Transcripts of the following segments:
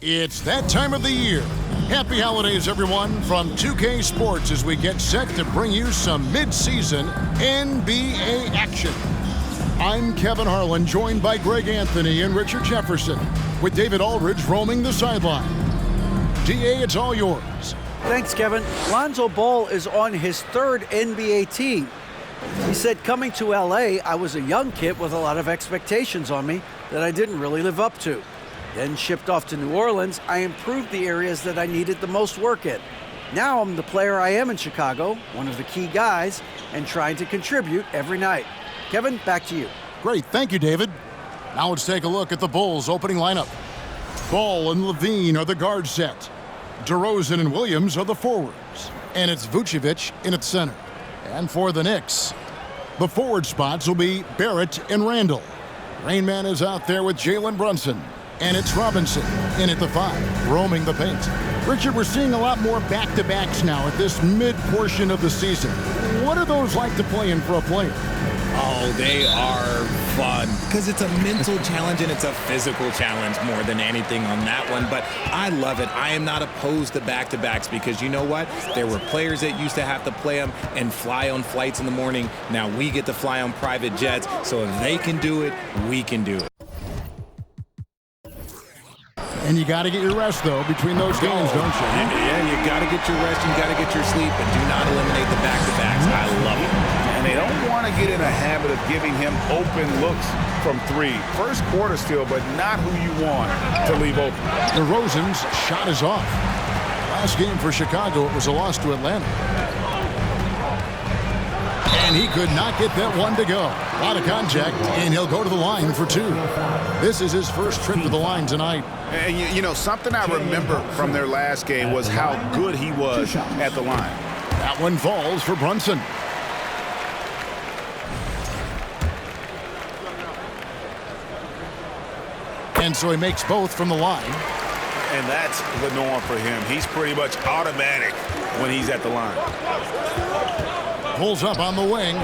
It's that time of the year. Happy holidays, everyone, from 2K Sports as we get set to bring you some mid-season NBA action. I'm Kevin Harlan, joined by Greg Anthony and Richard Jefferson, with David Aldridge roaming the sideline. DA, it's all yours. Thanks, Kevin. Lonzo Ball is on his third NBA team. He said, coming to LA, I was a young kid with a lot of expectations on me that I didn't really live up to. Then shipped off to New Orleans, I improved the areas that I needed the most work in. Now I'm the player I am in Chicago, one of the key guys, and trying to contribute every night. Kevin, back to you. Great, thank you, David. Now let's take a look at the Bulls' opening lineup. Ball and Levine are the guard set. DeRozan and Williams are the forwards. And it's Vucevic in at center. And for the Knicks, the forward spots will be Barrett and Randall. Rain Man is out there with Jalen Brunson. And it's Robinson in at the 5, roaming the paint. Richard, we're seeing a lot more back-to-backs now at this mid-portion of the season. What are those like to play in for a player? Oh, they are fun because it's a mental challenge and it's a physical challenge more than anything on that one. But I love it. I am not opposed to back-to-backs because you know what? There were players that used to have to play them and fly on flights in the morning. Now we get to fly on private jets. So if they can do it, we can do it. And you got to get your rest, though, between those games, don't you? Yeah, you got to get your rest, you got to get your sleep, but do not eliminate the back-to-backs. I love it. And they don't want to get in a habit of giving him open looks from 3. First quarter still, but not who you want to leave open. DeRozan's shot is off. Last game for Chicago, it was a loss to Atlanta. And he could not get that one to go. A lot of contact, and he'll go to the line for 2. This is his first trip to the line tonight. And you know, something I remember from their last game was how good he was at the line. That one falls for Brunson. And so he makes both from the line. And that's the norm for him. He's pretty much automatic when he's at the line. Pulls up on the wing,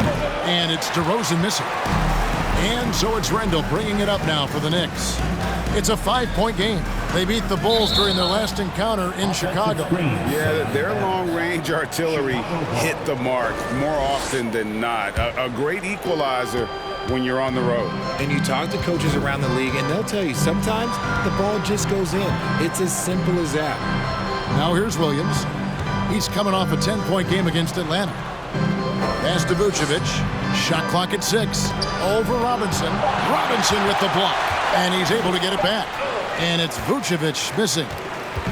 and it's DeRozan missing. And so it's Randall bringing it up now for the Knicks. It's a 5-point game. They beat the Bulls during their last encounter in Chicago. Yeah, their long-range artillery hit the mark more often than not. A great equalizer when you're on the road. And you talk to coaches around the league, and they'll tell you sometimes the ball just goes in. It's as simple as that. Now here's Williams. He's coming off a 10-point game against Atlanta. Pass to Vucevic. Shot clock at 6. Over Robinson. Robinson with the block. And he's able to get it back. And it's Vucevic missing.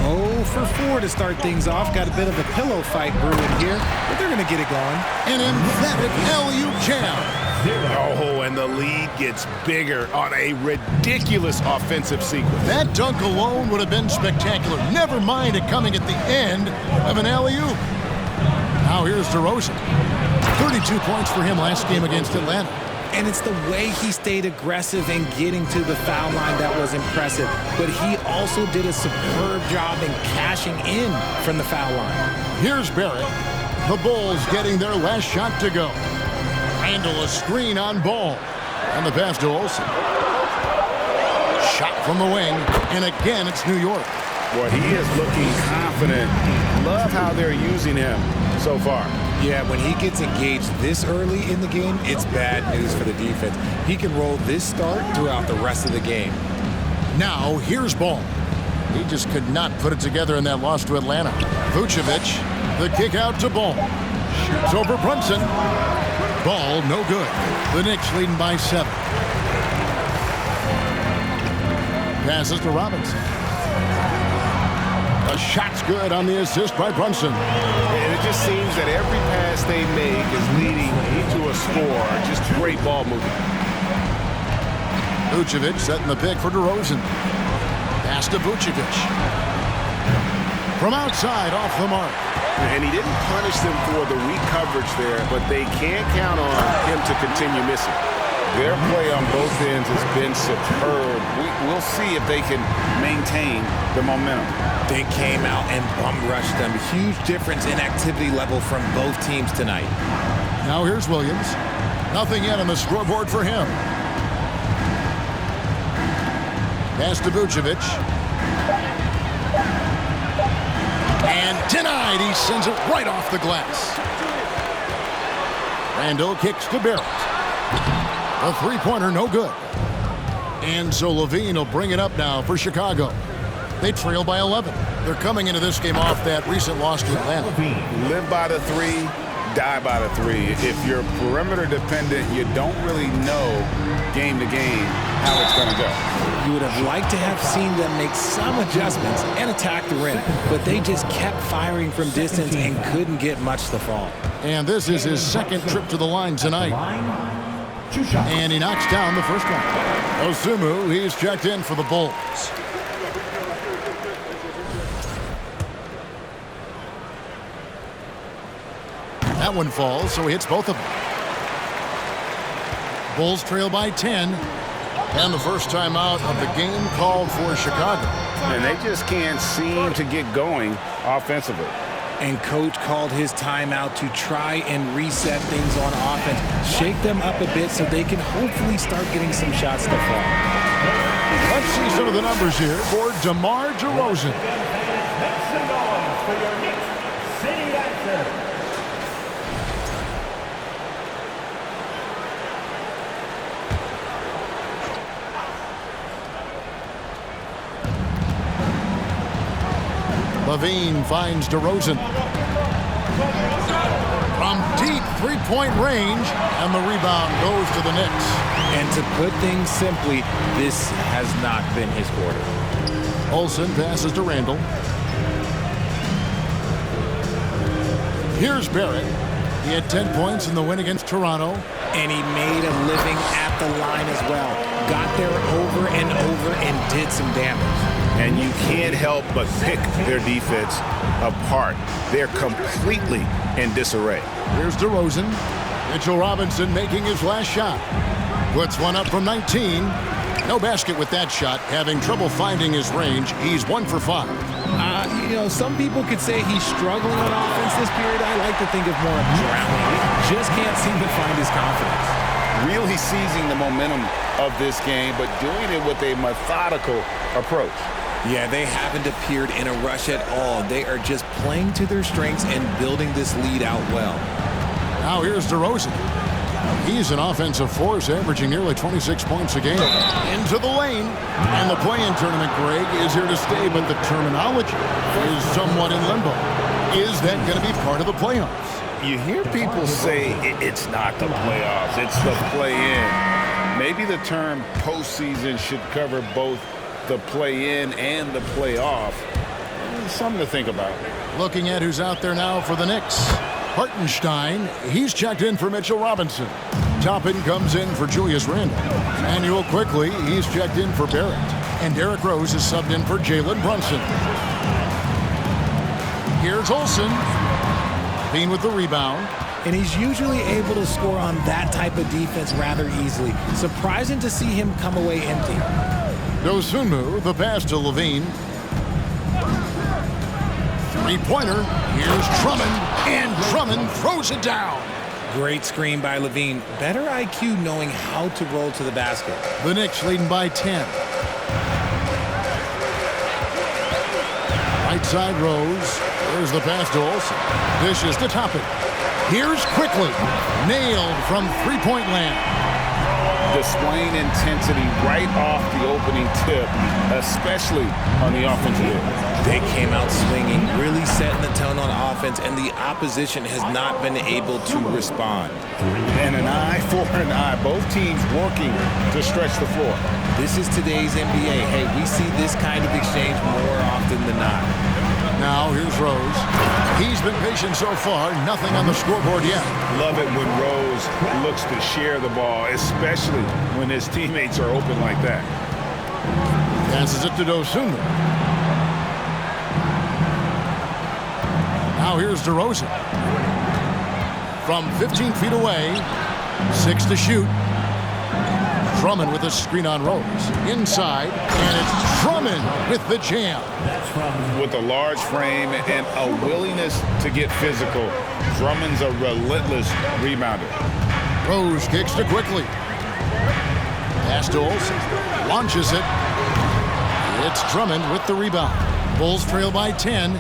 0 for 4 to start things off. Got a bit of a pillow fight brewing here, but they're going to get it going. An emphatic LU jam. Oh, and the lead gets bigger on a ridiculous offensive sequence. That dunk alone would have been spectacular. Never mind it coming at the end of an alley-oop. Now here's DeRozan. 32 points for him last game against Atlanta. And it's the way he stayed aggressive and getting to the foul line that was impressive. But he also did a superb job in cashing in from the foul line. Here's Barrett. The Bulls getting their last shot to go. Randall a screen on Ball. And the pass to Olsen. Shot from the wing. And again, it's New York. Boy, he is looking confident. Love how they're using him so far. Yeah, when he gets engaged this early in the game, it's bad news for the defense. He can roll this start throughout the rest of the game. Now, here's Ball. He just could not put it together in that loss to Atlanta. Vucevic, the kick out to Ball. Shoots over Brunson. Ball, no good. The Knicks leading by 7. Passes to Robinson. The shot's good on the assist by Brunson. And it just seems that every pass they make is leading to a score. Just great ball movement. Vucevic setting the pick for DeRozan. Pass to Vucevic. From outside, off the mark. And he didn't punish them for the weak coverage there, but they can't count on him to continue missing. Their play on both ends has been superb. We'll see if they can maintain the momentum. They came out and bum rushed them. Huge difference in activity level from both teams tonight. Now here's Williams. Nothing yet on the scoreboard for him. Pass to Vucevic. And denied. He sends it right off the glass. Randall kicks to Barrett. A three-pointer, no good. And so Levine will bring it up now for Chicago. They trail by 11. They're coming into this game off that recent loss to Atlanta. Live by the three, die by the three. If you're perimeter dependent, you don't really know game to game how it's going to go. You would have liked to have seen them make some adjustments and attack the rim, but they just kept firing from distance and couldn't get much to fall. And this is his second trip to the line tonight. And he knocks down the first one. Osumu, he's checked in for the Bulls. That one falls, so he hits both of them. Bulls trail by 10. And the first time out of the game called for Chicago. And they just can't seem to get going offensively. And coach called his timeout to try and reset things on offense, shake them up a bit so they can hopefully start getting some shots to fall. Let's see some of the numbers here for DeMar DeRozan. Levine finds DeRozan. From deep three-point range, and the rebound goes to the Knicks. And to put things simply, this has not been his quarter. Olsen passes to Randall. Here's Barrett. He had 10 points in the win against Toronto. And he made a living at the line as well. Got there over and over and did some damage. And you can't help but pick their defense apart. They're completely in disarray. Here's DeRozan. Mitchell Robinson making his last shot. Puts one up from 19. No basket with that shot. Having trouble finding his range. He's 1 for 5. Some people could say he's struggling on offense this period. I like to think of more of drowning. Just can't seem to find his confidence. Really seizing the momentum of this game, but doing it with a methodical approach. Yeah, they haven't appeared in a rush at all. They are just playing to their strengths and building this lead out well. Now here's DeRozan. He's an offensive force, averaging nearly 26 points a game. Into the lane. And the play-in tournament, Greg, is here to stay, but the terminology is somewhat in limbo. Is that going to be part of the playoffs? You hear people say it's not the playoffs, it's the play-in. Maybe the term postseason should cover both the play-in and the playoff. Something to think about. Looking at who's out there now for the Knicks. Hartenstein, he's checked in for Mitchell Robinson. Toppin comes in for Julius Randle. Manuel quickly, he's checked in for Barrett. And Derrick Rose is subbed in for Jalen Brunson. Here's Olsen. Bean with the rebound. And he's usually able to score on that type of defense rather easily. Surprising to see him come away empty. Dosunmu, the pass to Levine. Three-pointer. Here's Drummond. And Drummond throws it down. Great screen by Levine. Better IQ knowing how to roll to the basket. The Knicks leading by 10. Right side Rose. There's the pass to Olsen. Dishes to Toppin. Here's quickly. Nailed from three-point land. Displaying intensity right off the opening tip, especially on the offensive end. They came out swinging, really setting the tone on offense, and the opposition has not been able to respond. And an eye for an eye. Both teams working to stretch the floor. This is today's NBA. Hey, we see this kind of exchange more often than not. Now here's Rose. He's been patient so far. Nothing on the scoreboard yet. Love it when Rose looks to share the ball, especially when his teammates are open like that. Passes it to Dosunmu. Now here's DeRozan. From 15 feet away, 6 to shoot. Drummond with a screen on Rose. Inside, and it's Drummond with the jam. With a large frame and a willingness to get physical, Drummond's a relentless rebounder. Rose kicks to quickly. Pass to Olsen. Launches it. It's Drummond with the rebound. Bulls trail by 10.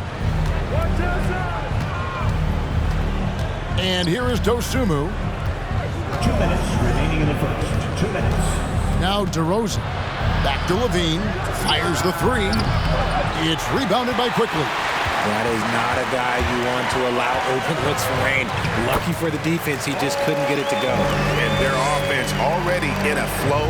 And here is Dosumu. 2 minutes remaining in the first. 2 minutes. Now DeRozan. Back to Levine. Fires the three. It's rebounded by Quickly. That is not a guy you want to allow open looks for Rain. Lucky for the defense, he just couldn't get it to go. And their offense already in a flow.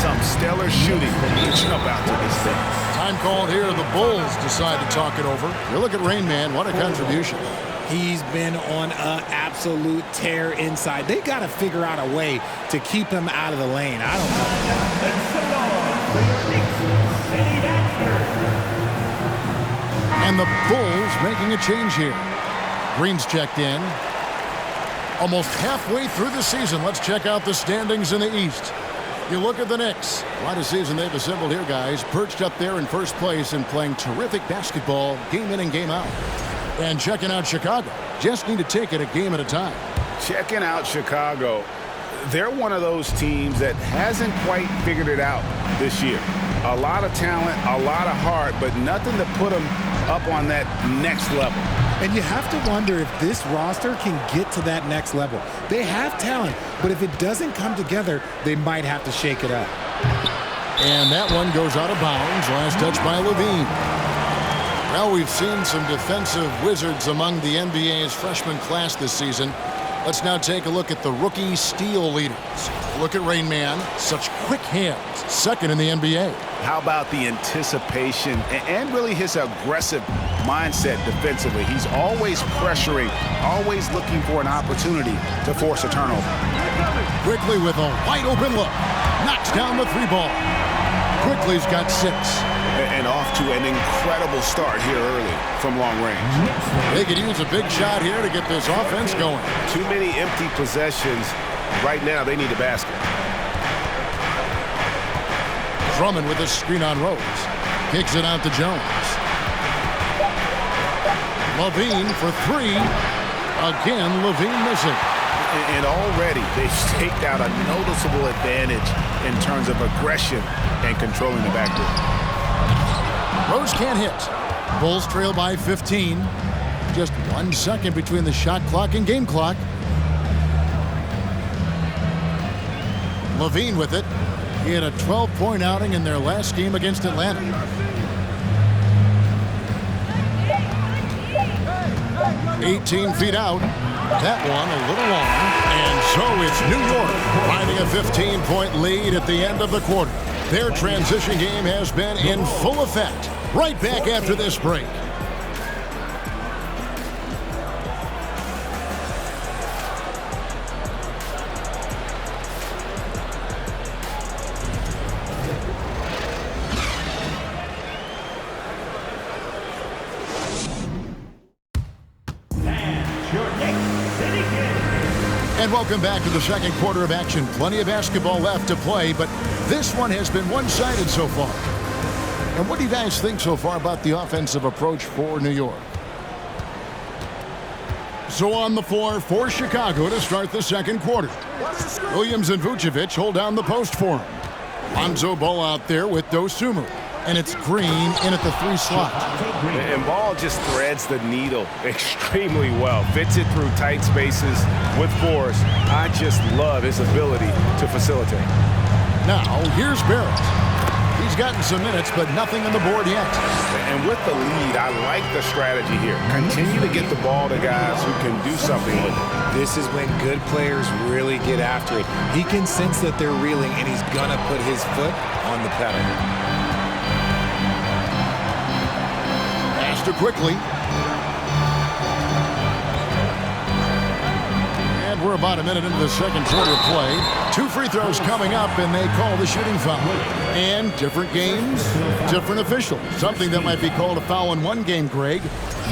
Some stellar shooting from each jump out to this thing. Time called here. The Bulls decide to talk it over. You look at Rain Man. What a contribution. He's been on an absolute tear inside. They got to figure out a way to keep him out of the lane. I don't know. And the Bulls making a change here. Green's checked in. Almost halfway through the season. Let's check out the standings in the East. You look at the Knicks. What a season they've assembled here, guys. Perched up there in first place and playing terrific basketball game in and game out. And checking out Chicago. Just need to take it a game at a time. Checking out Chicago. They're one of those teams that hasn't quite figured it out this year. A lot of talent, a lot of heart, but nothing to put them up on that next level. And you have to wonder if this roster can get to that next level. They have talent, but if it doesn't come together, they might have to shake it up. And that one goes out of bounds. Last touch by Levine. Well, we've seen some defensive wizards among the NBA's freshman class this season. Let's now take a look at the rookie steal leaders. Look at Rain Man. Such quick hands. Second in the NBA. How about the anticipation and really his aggressive mindset defensively? He's always pressuring, always looking for an opportunity to force a turnover. Quickly with a wide open look. Knocks down the three ball. Quickly's got 6. And off to an incredible start here early from long range. They could use a big shot here to get this offense going. Too many empty possessions. Right now, they need a basket. Drummond with a screen on Rose. Kicks it out to Jones. Levine for 3. Again, Levine missing. And already they've staked out a noticeable advantage in terms of aggression and controlling the backcourt. Rose can't hit. Bulls trail by 15. Just 1 second between the shot clock and game clock. Levine with it. He had a 12-point outing in their last game against Atlanta. "18 feet out. That one a little long. And so it's New York finding a 15-point lead at the end of the quarter. Their transition game has been in full effect. Right back after this break. And welcome back to the second quarter of action. Plenty of basketball left to play, but this one has been one-sided so far. And what do you guys think so far about the offensive approach for New York? So on the floor for Chicago to start the second quarter. Williams and Vucevic hold down the post for him. Lonzo Ball out there with Dosumu. And it's Green in at the 3 slot. And Ball just threads the needle extremely well. Fits it through tight spaces with force. I just love his ability to facilitate. Now, here's Barrett. He's gotten some minutes, but nothing on the board yet. And with the lead, I like the strategy here. Continue to get the ball to guys who can do something with it. This is when good players really get after it. He can sense that they're reeling, and he's going to put his foot on the pedal. Too quickly. And we're about a minute into the second quarter of play. 2 free throws coming up, and they call the shooting foul. And different games, different officials. Something that might be called a foul in one game, Greg,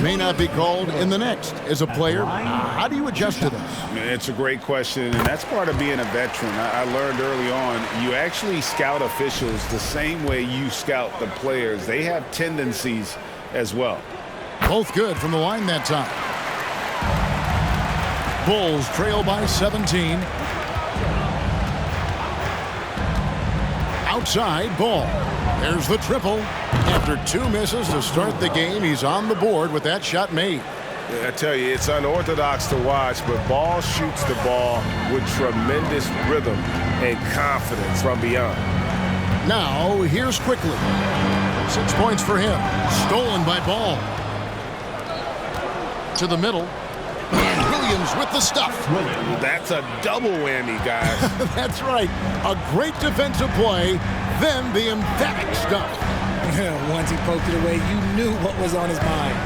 may not be called in the next. As a player, how do you adjust to this? It's a great question, and that's part of being a veteran. I learned early on, you actually scout officials the same way you scout the players. They have tendencies as well. Both good from the line that time. Bulls trail by 17. outside Ball. There's the triple. After 2 misses to start the game, he's on the board with that shot made. Yeah, I tell you, it's unorthodox to watch, but Ball shoots the ball with tremendous rhythm and confidence from beyond. Now, here's Quickly. 6 points for him. Stolen by Ball. To the middle. And Williams with the stuff. That's a double whammy, guys. That's right. A great defensive play, then the emphatic stuff. Once he poked it away, you knew what was on his mind.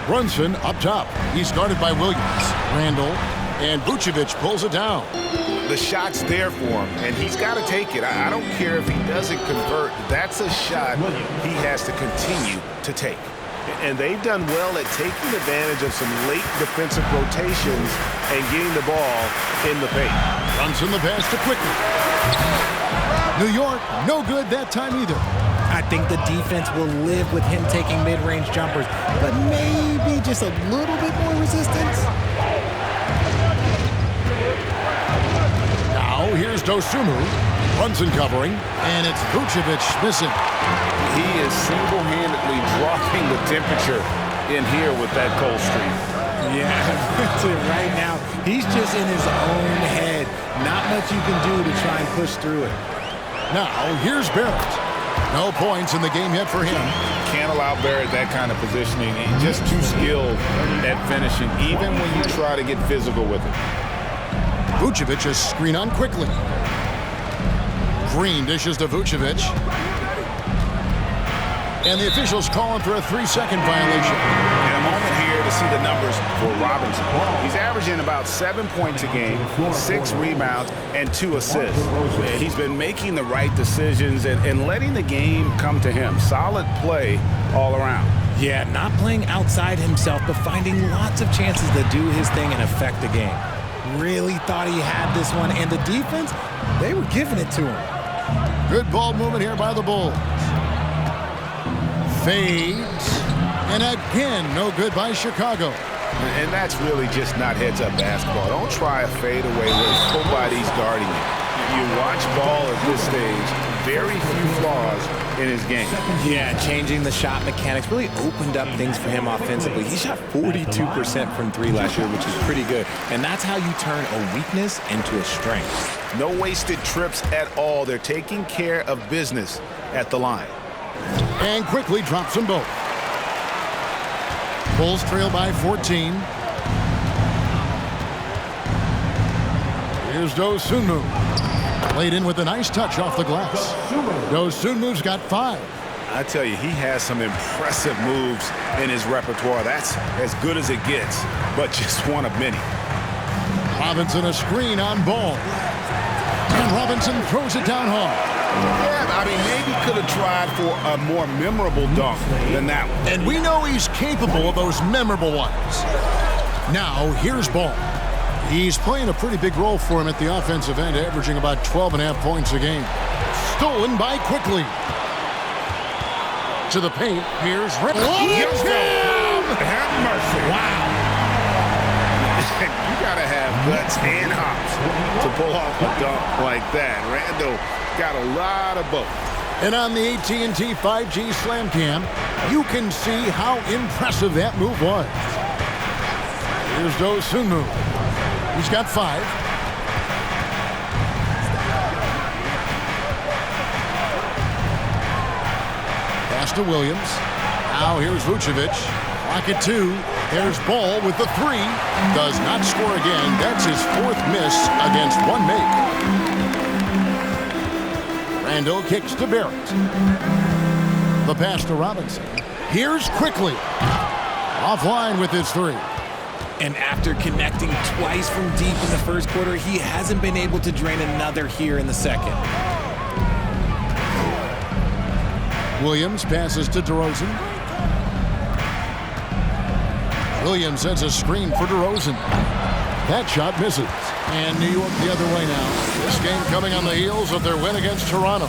Brunson up top. He's guarded by Williams. Randall and Vucevic pulls it down. The shot's there for him, and he's got to take it. I don't care if he doesn't convert. That's a shot he has to continue to take. And they've done well at taking advantage of some late defensive rotations and getting the ball in the paint. Brunson the pass to Quickly. New York, no good that time either. I think the defense will live with him taking mid-range jumpers, but maybe just a little bit more resistance. Now here's Dosunmu. Brunson covering, and it's Vucevic missing. He is single-handedly dropping the temperature in here with that cold streak. Yeah, that's it right now. He's just in his own head. Not much you can do to try and push through it. Now here's Barrett. No points in the game yet for him. Can't allow Barrett that kind of positioning. He's just too skilled at finishing, even when you try to get physical with it. Vucevic is screen on Quickly. Green dishes to Vucevic. And the officials calling for a 3-second violation. And a moment here to see the numbers for Robinson. He's averaging about 7 points a game, 6 rebounds, and 2 assists. He's been making the right decisions and letting the game come to him. Solid play all around. Yeah, not playing outside himself, but finding lots of chances to do his thing and affect the game. Really thought he had this one, and the defense, they were giving it to him. Good ball movement here by the Bulls. Fades. And again, no good by Chicago. And that's really just not heads-up basketball. Don't try a fadeaway when nobody's guarding you. You watch Ball at this stage, very few flaws in his game. Yeah, changing the shot mechanics really opened up things for him offensively. He shot 42% from 3 last year, which is pretty good. And that's how you turn a weakness into a strength. No wasted trips at all. They're taking care of business at the line. And Quickly drops them both. Bulls trail by 14. Here's Dosunmu. Laid in with a nice touch off the glass. Dosunmu's got 5. I tell you, he has some impressive moves in his repertoire. That's as good as it gets, but just one of many. Robinson a screen on Ball. And Robinson throws it down hard. Yeah, I mean, maybe could have tried for a more memorable dunk than that one. And we know he's capable of those memorable ones. Now, here's Ball. He's playing a pretty big role for him at the offensive end, averaging about 12.5 points a game. Stolen by Quickly. To the paint, here's Rick. Have mercy. Wow. You got to have guts and hops to pull off a dunk like that. Randall got a lot of both. And on the AT&T 5G Slam Cam, you can see how impressive that move was. Here's Dosunmu. He's got 5. Pass to Williams. Now here's Vucevic. Pocket 2. There's Ball with the 3. Does not score again. That's his 4th miss against 1 make. Randall kicks to Barrett. The pass to Robinson. Here's Quickly. Offline with his 3. And after connecting twice from deep in the first quarter, he hasn't been able to drain another here in the second. Williams passes to DeRozan. Williams sends a screen for DeRozan. That shot misses. And New York the other way now. This game coming on the heels of their win against Toronto.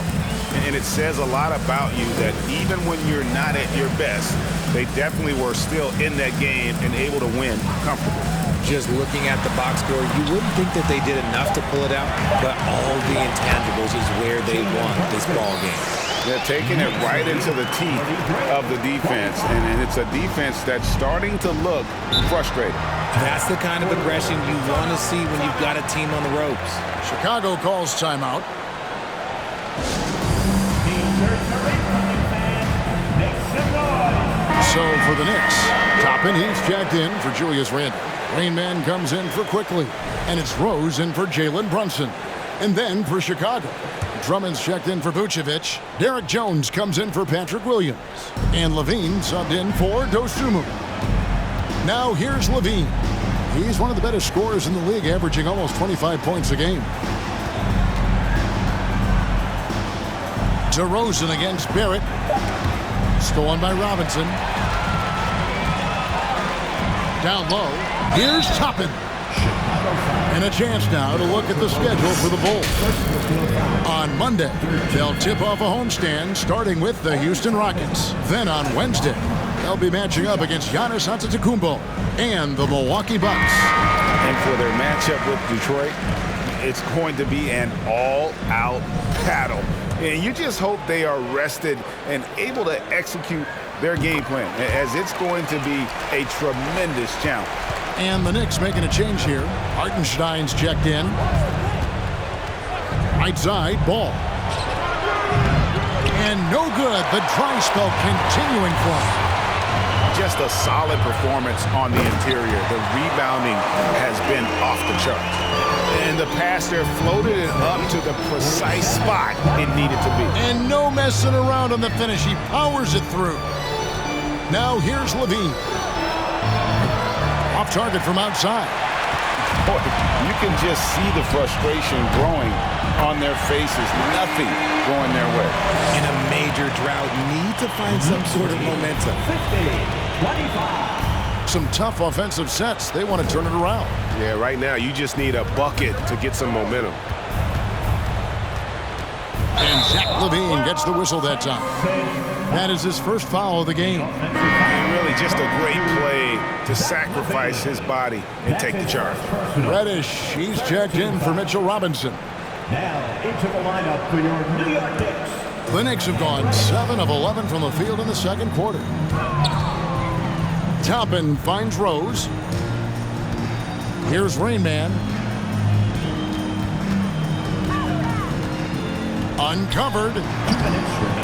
And it says a lot about you that even when you're not at your best, they definitely were still in that game and able to win comfortably. Just looking at the box score, you wouldn't think that they did enough to pull it out, but all the intangibles struggles is where they won this ball game. They're taking it right into the teeth of the defense, and it's a defense that's starting to look frustrated. That's the kind of aggression you want to see when you've got a team on the ropes. Chicago calls timeout. So for the Knicks, Toppin, he's jacked in for Julius Randle. Rain Man comes in for Quickly, and it's Rose in for Jalen Brunson. And then for Chicago, Drummond's checked in for Vucevic. Derek Jones comes in for Patrick Williams. And Levine subbed in for Dosunmu. Now here's Levine. He's one of the better scorers in the league, averaging almost 25 points a game. DeRozan against Barrett. Stolen by Robinson. Down low. Here's Toppin. And a chance now to look at the schedule for the Bulls. On Monday, they'll tip off a homestand starting with the Houston Rockets. Then on Wednesday, they'll be matching up against Giannis Antetokounmpo and the Milwaukee Bucks. And for their matchup with Detroit, it's going to be an all-out battle. And you just hope they are rested and able to execute their game plan, as it's going to be a tremendous challenge. And the Knicks making a change here. Hartenstein's checked in. Right side, Ball. And no good. The dry spell continuing for him. Just a solid performance on the interior. The rebounding has been off the charts. And the pass there floated it up to the precise spot it needed to be. And no messing around on the finish. He powers it through. Now here's Levine. Off target from outside. Boy, you can just see the frustration growing on their faces. Nothing going their way. In a major drought, need to find some sort of momentum. 25. Some tough offensive sets. They want to turn it around. Yeah, right now you just need a bucket to get some momentum. And Zach Levine gets the whistle that time. That is his first foul of the game. And really just a great play to sacrifice his body and take the charge. Reddish, he's checked in for Mitchell Robinson. Now into the lineup for your New York Knicks. The Knicks have gone 7 of 11 from the field in the second quarter. Toppin finds Rose. Here's Rain Man. Uncovered.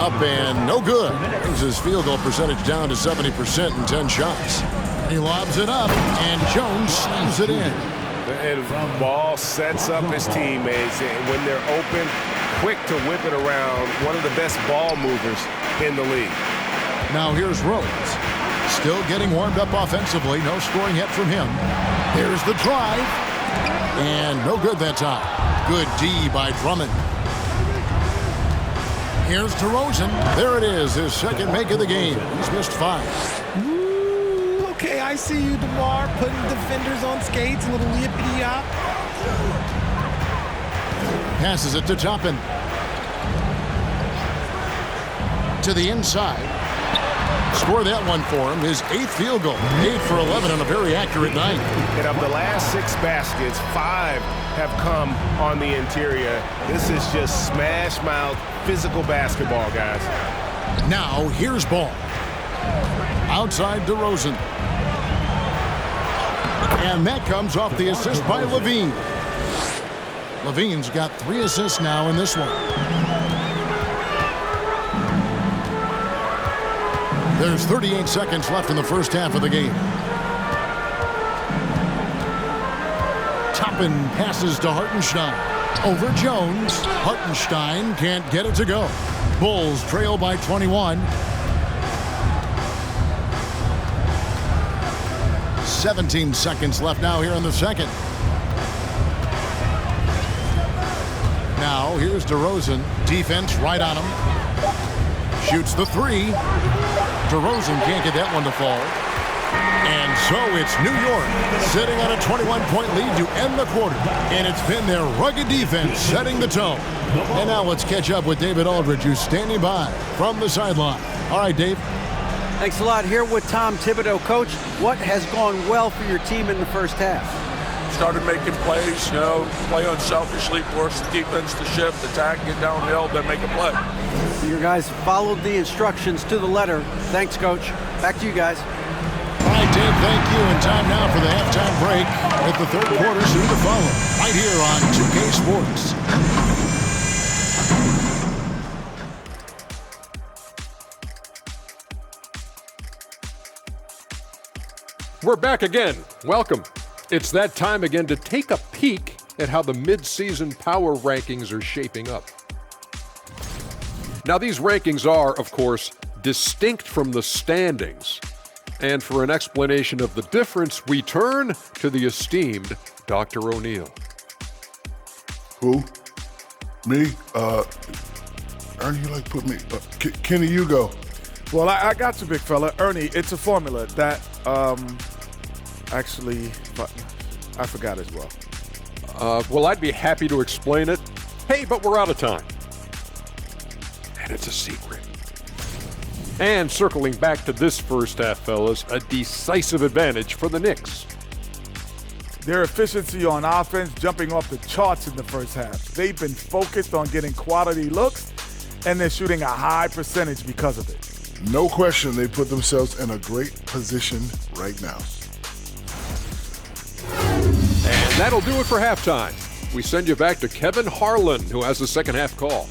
Up and no good. Brings his field goal percentage down to 70% in 10 shots. He lobs it up, and Jones slams it in. And Ball sets up his teammates, and when they're open, quick to whip it around. One of the best ball movers in the league. Now here's Rose. Still getting warmed up offensively. No scoring yet from him. Here's the drive. And no good that time. Good D by Drummond. Here's DeRozan. There it is, his second make of the game. He's missed 5. Ooh, okay, I see you, DeMar, putting defenders on skates, a little yippity-yop. Passes it to Toppin. To the inside. Score that one for him. His 8th field goal. 8 for 11 on a very accurate night. And of the last 6 baskets, 5 have come on the interior. This is just smash mouth physical basketball, guys. Now here's Ball. Outside DeRozan. And that comes off the assist by Levine. Levine's got 3 assists now in this one. There's 38 seconds left in the first half of the game. Toppin passes to Hartenstein. Over Jones. Hartenstein can't get it to go. Bulls trail by 21. 17 seconds left now here in the second. Now here's DeRozan. Defense right on him. Shoots the 3. DeRozan can't get that one to fall. And so it's New York sitting on a 21-point lead to end the quarter. And it's been their rugged defense setting the tone. And now let's catch up with David Aldridge, who's standing by from the sideline. All right, Dave. Thanks a lot. Here with Tom Thibodeau. Coach, what has gone well for your team in the first half? started making plays, play unselfishly, force the defense to shift, attack, get downhill, then make a play. Your guys followed the instructions to the letter. Thanks, Coach. Back to you guys. All right, Dave, thank you. And time now for the halftime break with the third quarter soon to follow. Right here on 2K Sports. We're back again. Welcome. It's that time again to take a peek at how the mid-season power rankings are shaping up. Now, these rankings are, of course, distinct from the standings. And for an explanation of the difference, we turn to the esteemed Dr. O'Neill. Who? Me? Ernie, you like put me... Kenny, you go. Well, I got you, big fella. Ernie, it's a formula that, actually, I forgot as well. Well, I'd be happy to explain it. Hey, but we're out of time. And it's a secret. And circling back to this first half, fellas, a decisive advantage for the Knicks. Their efficiency on offense jumping off the charts in the first half. They've been focused on getting quality looks, and they're shooting a high percentage because of it. No question, they put themselves in a great position right now. And that'll do it for halftime. We send you back to Kevin Harlan, who has the second half call.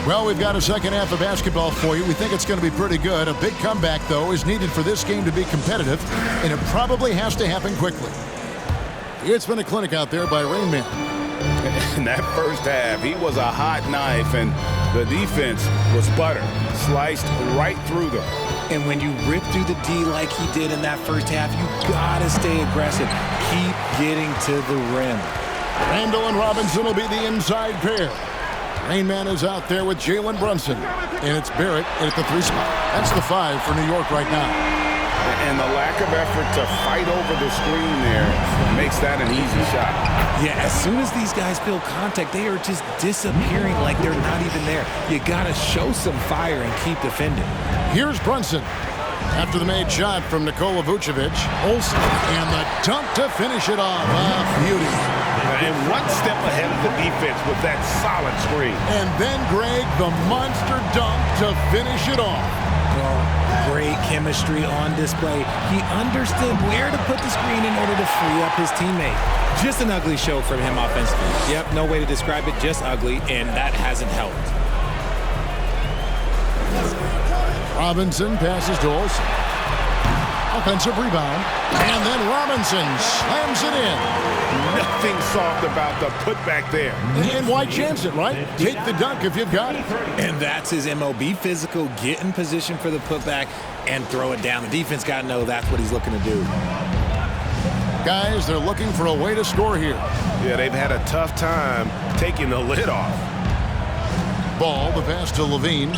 Well, we've got a second half of basketball for you. We think it's going to be pretty good. A big comeback, though, is needed for this game to be competitive, and it probably has to happen quickly. It's been a clinic out there by Rain Man. In that first half, he was a hot knife, and the defense was butter, sliced right through them. And when you rip through the D like he did in that first half, you gotta stay aggressive. Keep getting to the rim. Randall and Robinson will be the inside pair. Rain Man is out there with Jalen Brunson. And it's Barrett at the 3 spot. That's the 5 for New York right now. And the lack of effort to fight over the screen there makes that an easy shot. Yeah, as soon as these guys feel contact, they are just disappearing like they're not even there. You gotta show some fire and keep defending. Here's Brunson. After the made shot from Nikola Vucevic, Olsen, and the dunk to finish it off. Beauty. And one step ahead of the defense with that solid screen. And then, Greg, the monster dunk to finish it off. Well, great chemistry on display. He understood where to put the screen in order to free up his teammate. Just an ugly show from him offensively. Yep, no way to describe it, just ugly, and that hasn't helped. Robinson passes to Olsen. Offensive rebound. And then Robinson slams it in. Nothing soft about the putback there. And why chance it, right? Take the dunk if you've got it. And that's his MO. Be physical, get in position for the putback, and throw it down. The defense got to know that's what he's looking to do. Guys, they're looking for a way to score here. Yeah, they've had a tough time taking the lid off. Ball, the pass to Levine.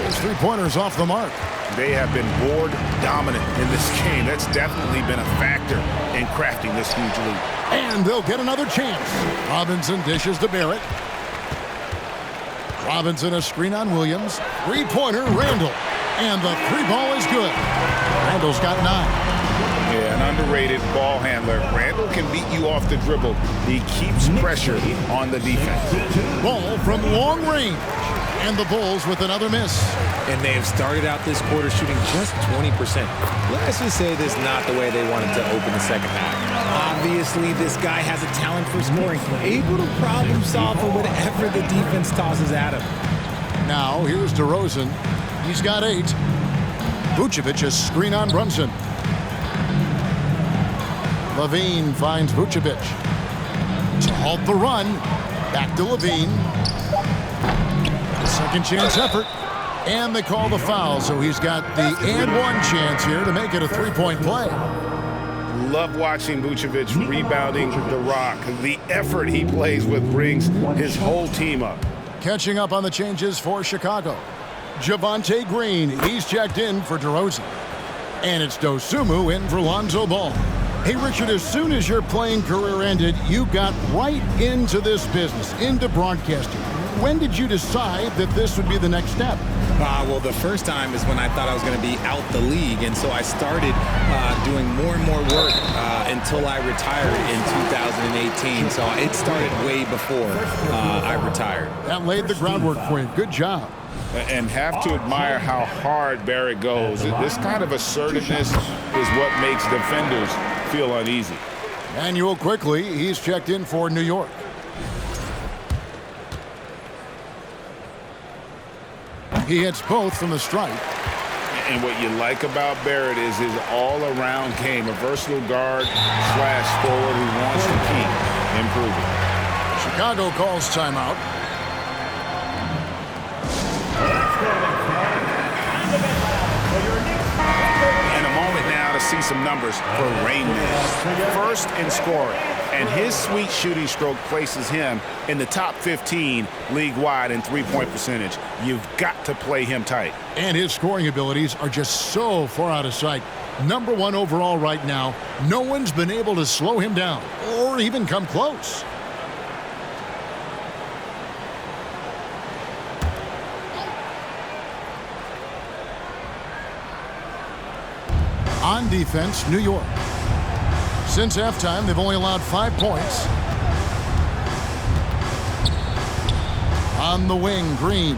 His 3-pointers off the mark. They have been board dominant in this game. That's definitely been a factor in crafting this huge lead. And they'll get another chance. Robinson dishes to Barrett. Robinson a screen on Williams. 3-pointer, Randall. And the 3-ball is good. Randall's got 9. Yeah, an underrated ball handler. Randall can beat you off the dribble. He keeps pressure on the defense. Ball from long range. And the Bulls with another miss. And they have started out this quarter shooting just 20%. Let's just say this is not the way they wanted to open the second half. Obviously, this guy has a talent for scoring, able to problem solve for whatever the defense tosses at him. Now, here's DeRozan. He's got 8. Vucevic is screen on Brunson. Levine finds Vucevic. To halt the run. Back to Levine. Second chance effort. And they call the foul, so he's got the and 1 chance here to make it a 3-point play. Love watching Vucevic rebounding the rock. The effort he plays with brings his whole team up. Catching up on the changes for Chicago. Javonte Green, he's checked in for DeRozan. And it's Dosunmu in for Lonzo Ball. Hey, Richard, as soon as your playing career ended, you got right into this business, into broadcasting. When did you decide that this would be the next step? Well, the first time is when I thought I was going to be out the league, and so I started doing more and more work until I retired in 2018. So it started way before I retired. That laid the groundwork for you. Good job. And have to admire how hard Barrett goes. This kind of assertiveness is what makes defenders feel uneasy. Manuel quickly, he's checked in for New York. He hits both from the stripe. And what you like about Barrett is his all-around game, a versatile guard / forward who wants to keep improving. Chicago calls timeout. And a moment now to see some numbers for Rain Man. First in scoring, and his sweet shooting stroke places him in the top 15 league-wide in three-point percentage. You've got to play him tight. And his scoring abilities are just so far out of sight. #1 overall right now. No one's been able to slow him down or even come close. On defense, New York. Since halftime, they've only allowed 5 points. On the wing, Green.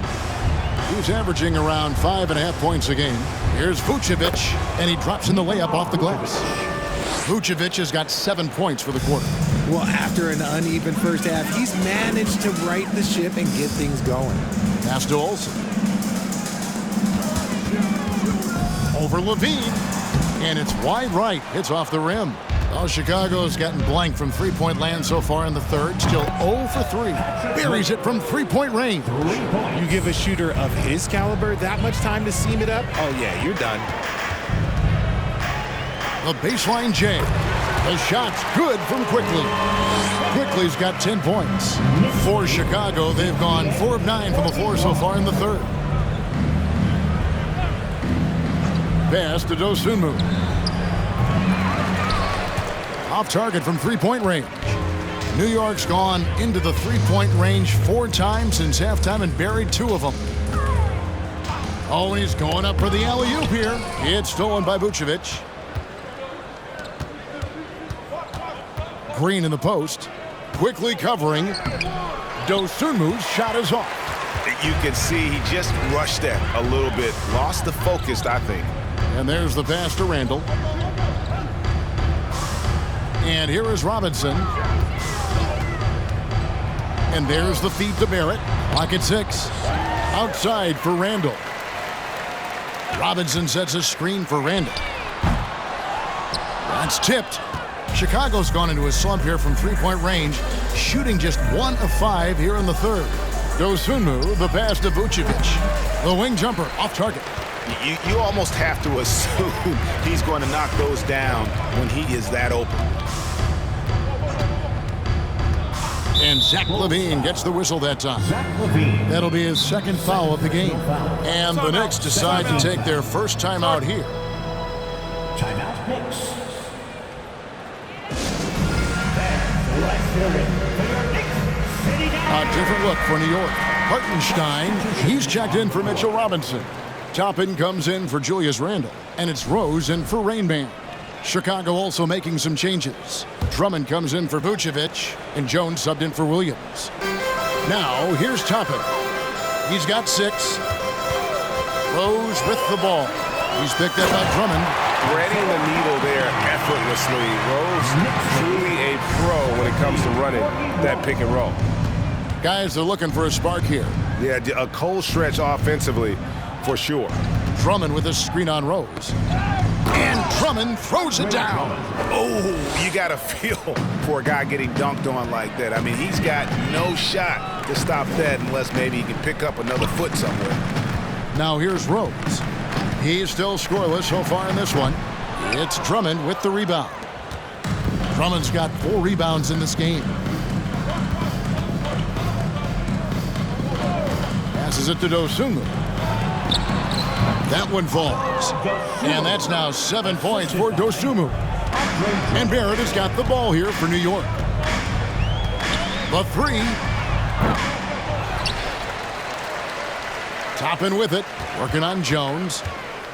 He's averaging around 5.5 points a game. Here's Vucevic, and he drops in the layup off the glass. Vucevic has got 7 points for the quarter. Well, after an uneven first half, he's managed to right the ship and get things going. Pass to Olsen. Over Levine. And it's wide right. It's off the rim. Oh, Chicago's gotten blank from three-point land so far in the third. Still 0 for 3. Buries it from three-point range. You give a shooter of his caliber that much time to seam it up? Oh, yeah, you're done. The baseline J. The shot's good from Quickly. Quickly's got 10 points. For Chicago, they've gone 4 of 9 from the floor so far in the third. Pass to Dosunmu. Off target from three-point range. New York's gone into the three-point range 4 times since halftime and buried 2 of them. Oh, and he's going up for the alley-oop here. It's stolen by Vucevic. Green in the post. Quickly covering. Dosunmu's shot is off. You can see he just rushed that a little bit. Lost the focus, I think. And there's the pass to Randall. And here is Robinson. And there's the feed to Barrett. Pocket 6. Outside for Randall. Robinson sets a screen for Randall. That's tipped. Chicago's gone into a slump here from three-point range, shooting just 1 of 5 here in the third. Dosunmu, the pass to Vucevic. The wing jumper off target. You almost have to assume he's going to knock those down when he is that open. And Zach LaVine gets the whistle that time. That'll be his second foul of the game. And the Knicks decide to take their first timeout here. Timeout, Knicks. A different look for New York. Hartenstein, he's checked in for Mitchell Robinson. Toppin comes in for Julius Randle. And it's Rose in for Rain Man. Chicago also making some changes. Drummond comes in for Vucevic, and Jones subbed in for Williams. Now, here's Toppin. He's got 6. Rose with the ball. He's picked up by Drummond. Threading the needle there effortlessly. Rose truly a pro when it comes to running that pick and roll. Guys are looking for a spark here. Yeah, a cold stretch offensively for sure. Drummond with a screen on Rose. And Drummond throws it down. Oh, you got to feel for a guy getting dunked on like that. I mean, he's got no shot to stop that unless maybe he can pick up another foot somewhere. Now here's Rose. He's still scoreless so far in this one. It's Drummond with the rebound. Drummond's got 4 rebounds in this game. Passes it to Dosunmu. That one falls. And that's now 7 points for Dosunmu. And Barrett has got the ball here for New York. The three. Toppin with it, working on Jones.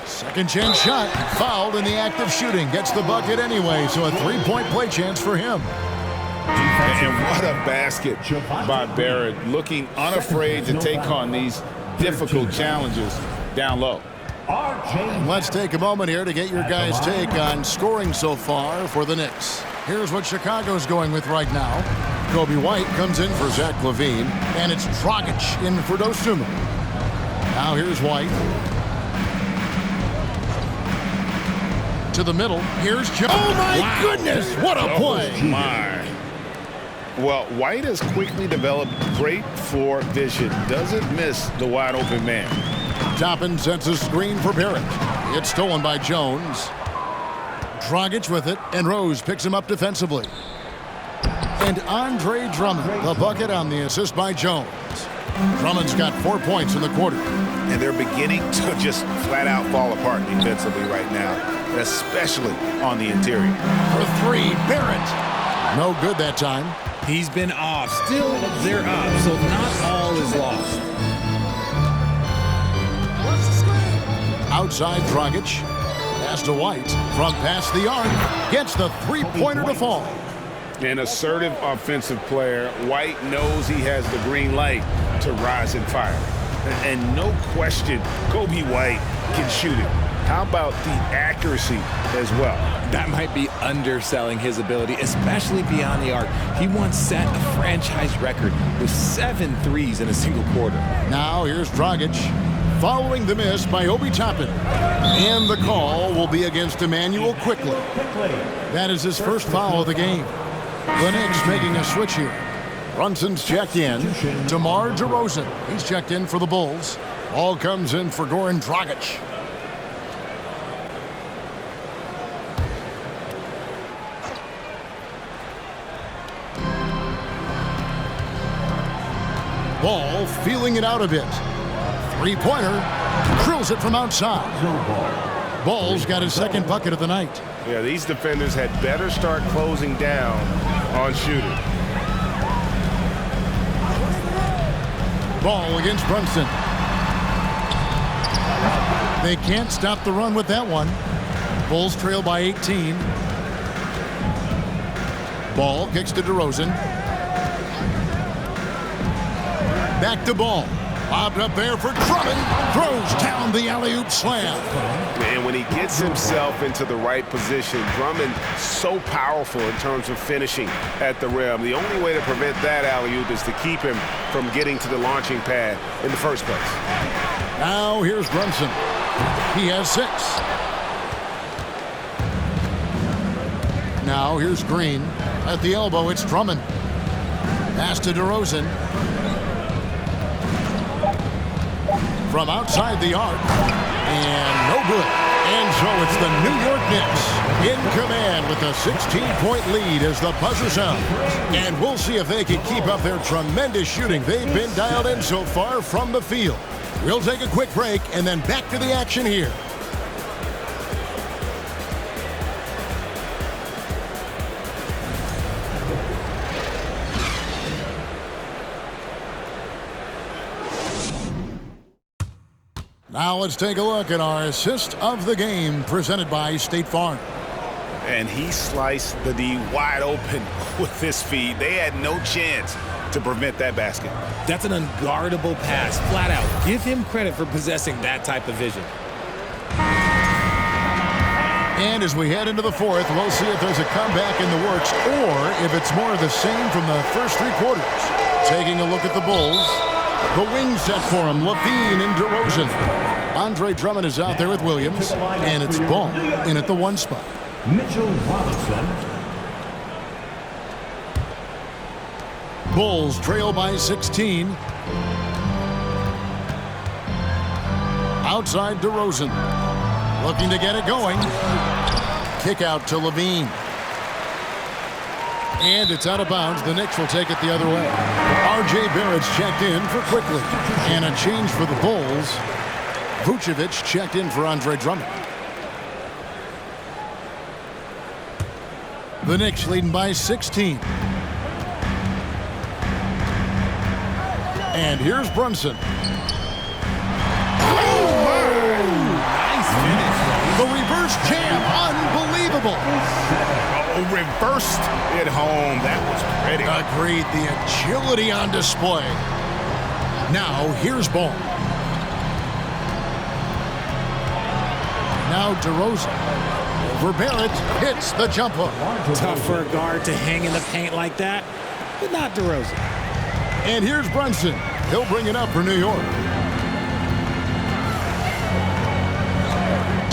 Second chance shot, fouled in the act of shooting. Gets the bucket anyway, so a three-point play chance for him. And what a basket by Barrett, looking unafraid to take on these difficult challenges down low. And let's take a moment here to get your guys' take on scoring so far for the Knicks. Here's what Chicago's going with right now. Kobe White comes in for Zach LaVine, and it's Dragic in for Dosunmu. Now here's White. To the middle. Here's Jones. Oh, my goodness. What a play. Oh, my. Well, White has quickly developed great floor vision. Doesn't miss the wide open man. Toppin sets a screen for Barrett. It's stolen by Jones. Dragic with it, and Rose picks him up defensively. And Andre Drummond, the bucket on the assist by Jones. Drummond's got 4 points in the quarter. And they're beginning to just flat out fall apart defensively right now, especially on the interior. For three, Barrett. No good that time. He's been off. Still, they're up, so not all is lost. Outside Dragic. Pass to White. From past the arc. Gets the three-pointer to fall. An assertive offensive player. White knows he has the green light to rise and fire. And no question, Kobe White can shoot it. How about the accuracy as well? That might be underselling his ability, especially beyond the arc. He once set a franchise record with 7 threes in a single quarter. Now here's Dragic, following the miss by Obi Toppin. And the call will be against Emmanuel Quickly. That is his first foul of the game. The Knicks making a switch here. Brunson's checked in. DeMar DeRozan, he's checked in for the Bulls. Ball comes in for Goran Dragic. Ball feeling it out a bit. Three-pointer, drills it from outside. Ball's got his second bucket of the night. Yeah, these defenders had better start closing down on shooting. Ball against Brunson. They can't stop the run with that one. Bulls trail by 18. Ball kicks to DeRozan. Back to Ball. Bobbed up there for Drummond. Throws down the alley-oop slam. And when he gets himself into the right position, Drummond so powerful in terms of finishing at the rim. The only way to prevent that alley-oop is to keep him from getting to the launching pad in the first place. Now here's Brunson. He has 6. Now here's Green. At the elbow, it's Drummond. Pass to DeRozan. From outside the arc. And no good. And so it's the New York Knicks in command with a 16-point lead as the buzzer sounds. And we'll see if they can keep up their tremendous shooting they've been dialed in so far from the field. We'll take a quick break and then back to the action here. Now let's take a look at our assist of the game presented by State Farm. And he sliced the D wide open with his feet. They had no chance to prevent that basket. That's an unguardable pass, flat out. Give him credit for possessing that type of vision. And as we head into the fourth, we'll see if there's a comeback in the works or if it's more of the same from the first 3 quarters. Taking a look at the Bulls. The wing set for him, LaVine and DeRozan. Andre Drummond is out there with Williams, and it's Ball in at the 1 spot. Mitchell Robinson. Bulls trail by 16. Outside DeRozan. Looking to get it going. Kick out to LaVine. And it's out of bounds. The Knicks will take it the other way. R.J. Barrett's checked in for Quickly. And a change for the Bulls. Vucevic checked in for Andre Drummond. The Knicks leading by 16. And here's Brunson. Nice finish. The reverse jam, unbelievable. Oh, reversed it home. That was pretty. Agreed, the agility on display. Now, here's Ball. Now DeRozan. Over Barrett, hits the jumper. Tough for a guard to hang in the paint like that, but not DeRozan. And here's Brunson. He'll bring it up for New York.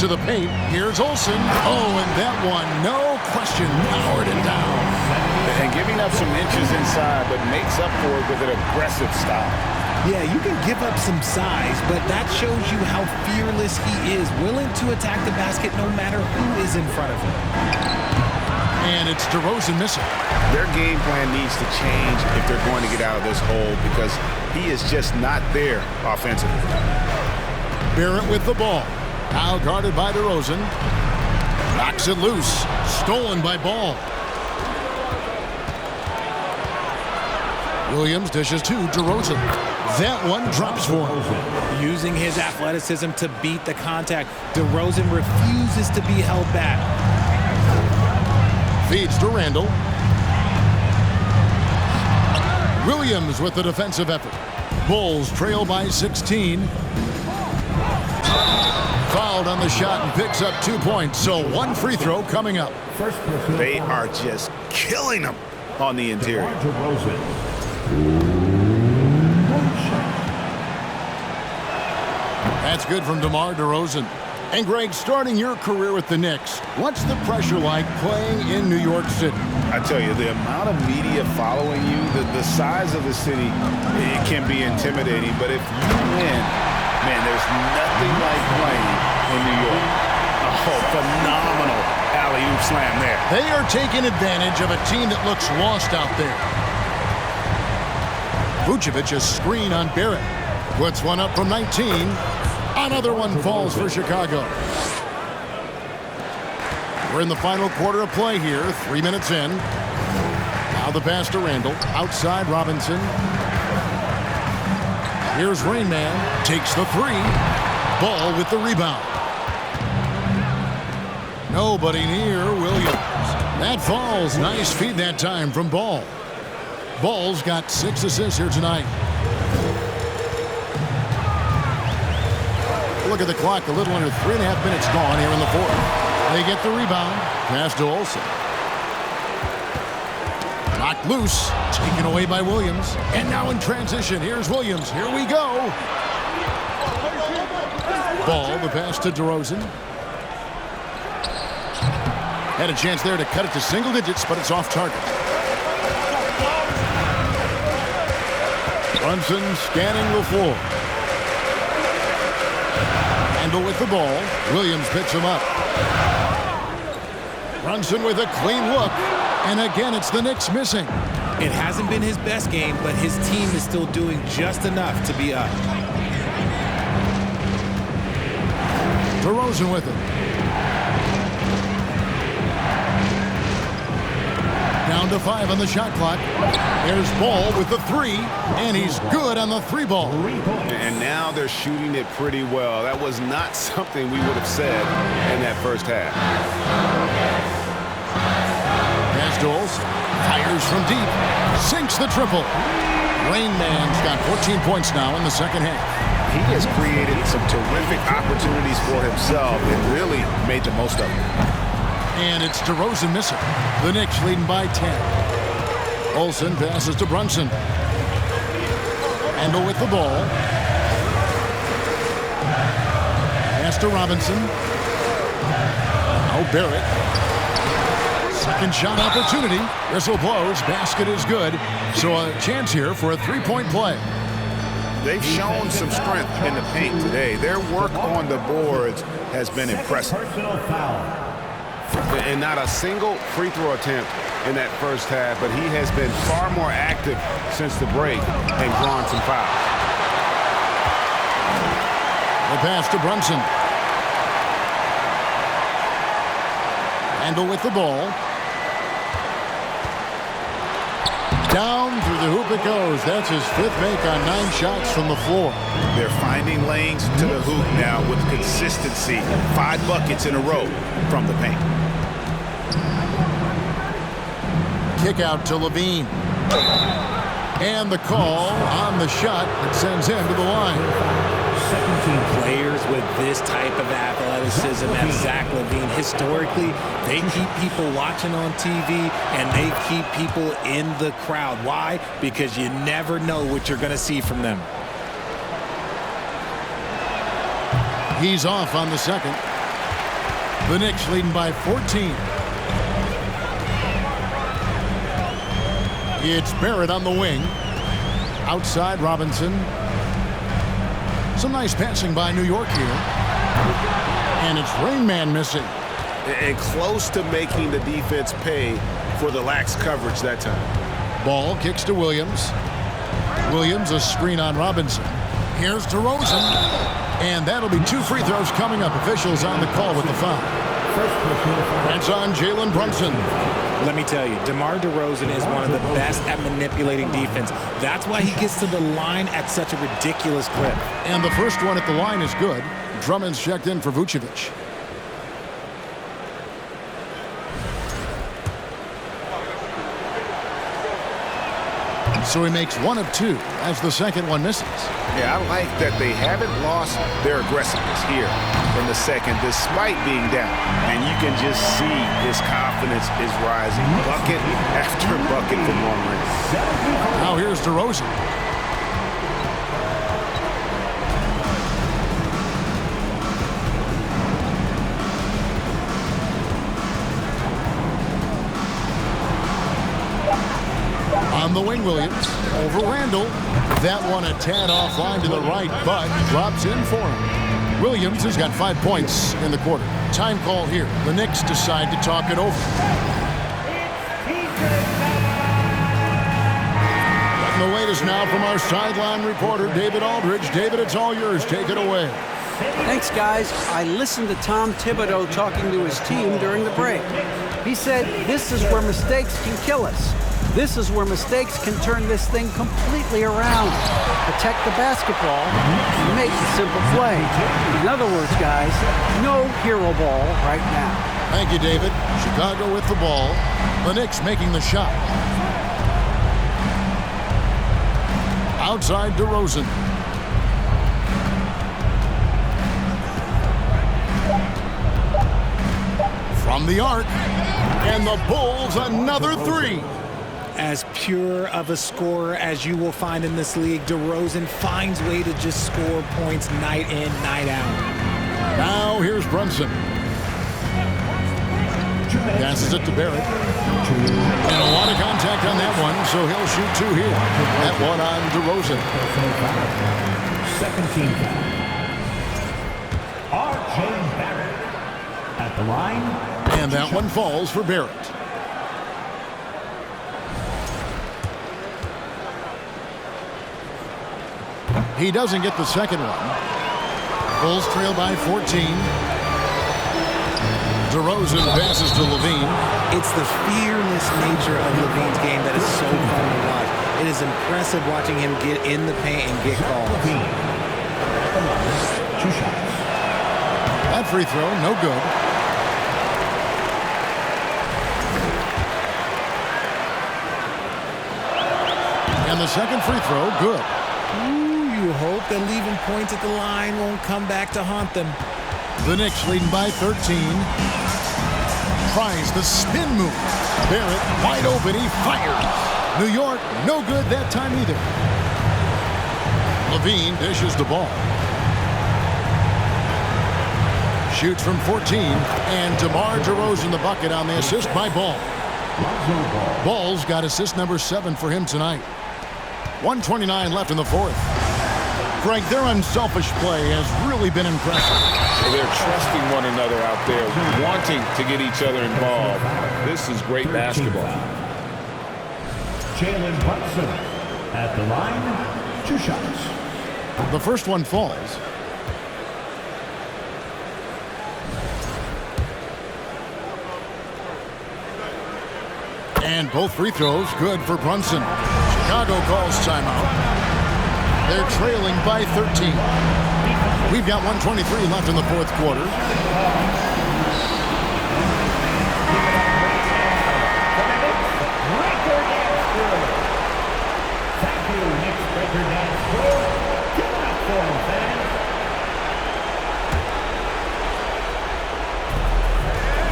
To the paint, here's Olsen. Oh, and that one, no question, powered it down. And giving up some inches inside, but makes up for it with an aggressive style. Yeah, you can give up some size, but that shows you how fearless he is, willing to attack the basket no matter who is in front of him. And it's DeRozan missing. Their game plan needs to change if they're going to get out of this hole because he is just not there offensively. Barrett with the ball. Now guarded by DeRozan. Knocks it loose. Stolen by Ball. Williams dishes to DeRozan. That one drops for him. Using his athleticism to beat the contact, DeRozan refuses to be held back. Feeds to Randall. Williams with the defensive effort. Bulls trail by 16. Fouled on the shot and picks up 2 points. So one free throw coming up. They are just killing them on the interior. That's good from DeMar DeRozan. And Greg, starting your career with the Knicks, what's the pressure like playing in New York City? I tell you, the amount of media following you, the size of the city, it can be intimidating. But if you win, man, there's nothing like playing in New York. Oh, phenomenal alley-oop slam there. They are taking advantage of a team that looks lost out there. Vucevic a screen on Barrett. Puts one up from 19. Another one falls for Chicago. We're in the final quarter of play here. 3 minutes in. Now the pass to Randall. Outside Robinson. Here's Rain Man. Takes the three. Ball with the rebound. Nobody near Williams. That falls. Nice feed that time from Ball. Ball's got 6 assists here tonight. Look at the clock. A little under 3.5 minutes gone here in the fourth. They get the rebound. Pass to Olsen. Knocked loose. Taken away by Williams. And now in transition. Here's Williams. Here we go. Ball. The pass to DeRozan. Had a chance there to cut it to single digits, but it's off target. Brunson scanning the floor. Randall with the ball. Williams picks him up. Brunson with a clean look. And again, it's the Knicks missing. It hasn't been his best game, but his team is still doing just enough to be up. DeRozan with it. Down to 5 on the shot clock. There's Ball with the three, and he's good on the 3 ball. And now they're shooting it pretty well. That was not something we would have said in that first half. Pass to Olsen. Fires from deep. Sinks the triple. Rain Man's got 14 points now in the second half. He has created some terrific opportunities for himself and really made the most of them. And it's DeRozan missing. The Knicks leading by 10. Olsen passes to Brunson. Randall with the ball. Pass to Robinson. Now Barrett. Second shot opportunity. Whistle blows. Basket is good. So a chance here for a 3-point play. They've shown some strength in the paint today. Their work on the boards has been impressive. And not a single free throw attempt in that first half, but he has been far more active since the break and drawn some fouls. The pass to Brunson. Randall with the ball. Down through the hoop it goes. That's his 5th make on 9 shots from the floor. They're finding lanes to the hoop now with consistency. 5 buckets in a row from the paint. Kick out to Levine. And the call on the shot that sends him to the line. Players with this type of athleticism as Zach LaVine, historically, they keep people watching on TV and they keep people in the crowd. Why? Because you never know what you're going to see from them. He's off on the second. The Knicks leading by 14. It's Barrett on the wing. Outside Robinson. Some nice passing by New York here. And it's Rain Man missing. And close to making the defense pay for the lax coverage that time. Ball kicks to Williams. Williams, a screen on Robinson. Here's DeRozan. And that'll be 2 free throws coming up. Officials on the call with the foul. That's on Jalen Brunson. Let me tell you, DeMar DeRozan is one of the best at manipulating defense. That's why he gets to the line at such a ridiculous clip. And the first one at the line is good. Drummond's checked in for Vucevic. So he makes 1 of 2 as the second one misses. Yeah, I like that they haven't lost their aggressiveness here in the second, despite being down. And you can just see his confidence is rising. Bucket after bucket from long range. Now here's DeRozan. On the wing, Williams over Randall. That one a tad offline to the right, but drops in for him. Williams has got 5 points in the quarter. Time call here. The Knicks decide to talk it over. Getting the latest now from our sideline reporter, David Aldridge. David, it's all yours. Take it away. Thanks, guys. I listened to Tom Thibodeau talking to his team during the break. He said, this is where mistakes can kill us. This is where mistakes can turn this thing completely around. Protect the basketball and make the simple play. In other words, guys, no hero ball right now. Thank you, David. Chicago with the ball. The Knicks making the shot. Outside DeRozan. From the arc. And the Bulls another 3. As pure of a scorer as you will find in this league, DeRozan finds way to just score points night in, night out. Now here's Brunson. Passes it to Barrett. And a lot of contact on that one, so he'll shoot 2 here. That one on DeRozan. Second team foul. R.J. Barrett at the line. And that one falls for Barrett. He doesn't get the second one. Bulls trail by 14. DeRozan passes to Levine. It's the fearless nature of Levine's game that is so fun to watch. It is impressive watching him get in the paint and get calls. 2 shots. That free throw, no good. And the second free throw, good. You hope that leaving points at the line won't come back to haunt them. The Knicks leading by 13. Tries the spin move. Barrett wide open. He fires. New York, no good that time either. Levine dishes the ball. Shoots from 14. And DeMar DeRozan the bucket on the assist by Ball. Ball's got assist number 7 for him tonight. 1:29 left in the fourth. Greg, their unselfish play has really been impressive. They're trusting one another out there, wanting to get each other involved. This is great basketball. Jalen Brunson at the line. 2 shots. The first one falls. And both free throws good for Brunson. Chicago calls timeout. They're trailing by 13. We've got 1:23 left in the fourth quarter.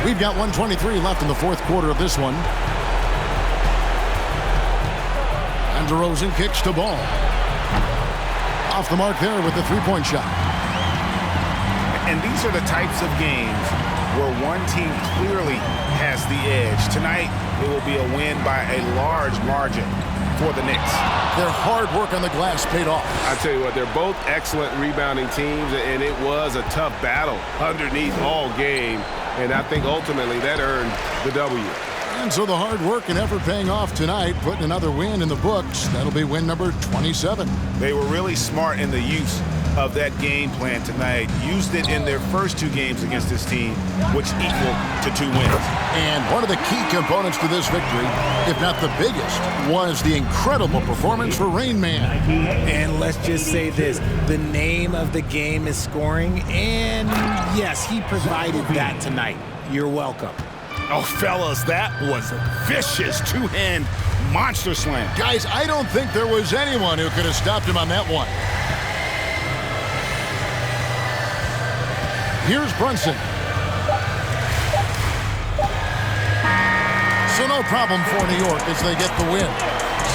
We've got 1:23 left in the fourth quarter of this one. And DeRozan kicks to Ball. Off the mark there with the three-point shot. And these are the types of games where one team clearly has the edge. Tonight, it will be a win by a large margin for the Knicks. Their hard work on the glass paid off. I tell you what, they're both excellent rebounding teams, and it was a tough battle underneath all game. And I think ultimately that earned the W. And so the hard work and effort paying off tonight, putting another win in the books. That'll be win number 27. They were really smart in the use of that game plan tonight. Used it in their first two games against this team, which equaled to 2 wins. And one of the key components to this victory, if not the biggest, was the incredible performance for Rain Man. And let's just say this, the name of the game is scoring, and yes, he provided that tonight. You're welcome. Oh, fellas, that was a vicious two-hand monster slam. Guys, I don't think there was anyone who could have stopped him on that one. Here's Brunson. So no problem for New York as they get the win.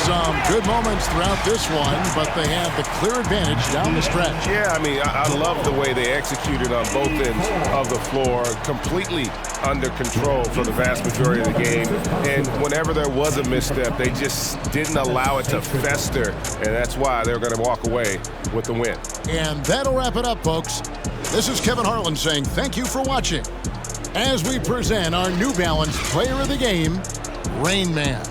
Some good moments throughout this one, but they have the clear advantage down the stretch. Yeah, I mean, I love the way they executed on both ends of the floor, completely under control for the vast majority of the game. And whenever there was a misstep, they just didn't allow it to fester, and that's why they're going to walk away with the win. And that'll wrap it up, folks. This is Kevin Harlan saying thank you for watching as we present our New Balance Player of the Game, Rain Man.